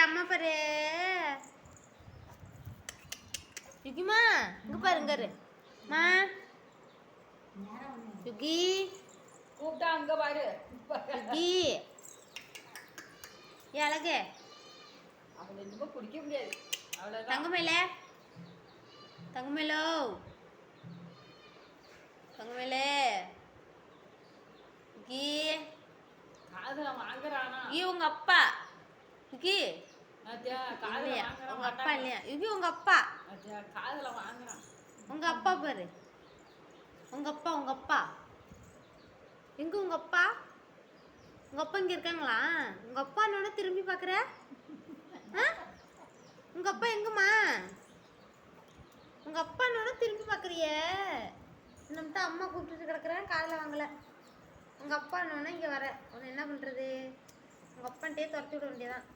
அம்மா பாரு. யுகிமா இங்க பாருங்க மா. யுகி கூப்பிட்டா அங்க பாரு. யுகி அழகு. அவளை இன்னுமா குடிக்க முடியாது. அவ்வளவுதான். தங்கமேலே தங்கமேலோ தங்கமேலே யுகி காதுல வாங்குறானா? யுகி உங்க அப்பா. யுகி காதுல உங்க அப்பா இல்லையா? யுகி உங்க அப்பா. காதுல வாங்குறான். உங்க அப்பா பாரு. உங்க அப்பா உங்க அப்பா எங்க? உங்க அப்பா உங்க அப்பா இங்க இருக்காங்களா? உங்க அப்பா என்னோட திரும்பி பாக்குற? உங்க அப்பா எங்கம்மா? உங்க அப்பா என்னோட திரும்பி பாக்குறிய? இன்னும் அம்மா கூப்பிட்டு கிடக்குறேன், காதுல வாங்கல. உங்க அப்பா என்னோட இங்க வர உன்னை என்ன பண்றது? உங்க அப்பான்ட்டே துரத்தி விட வேண்டியதான்.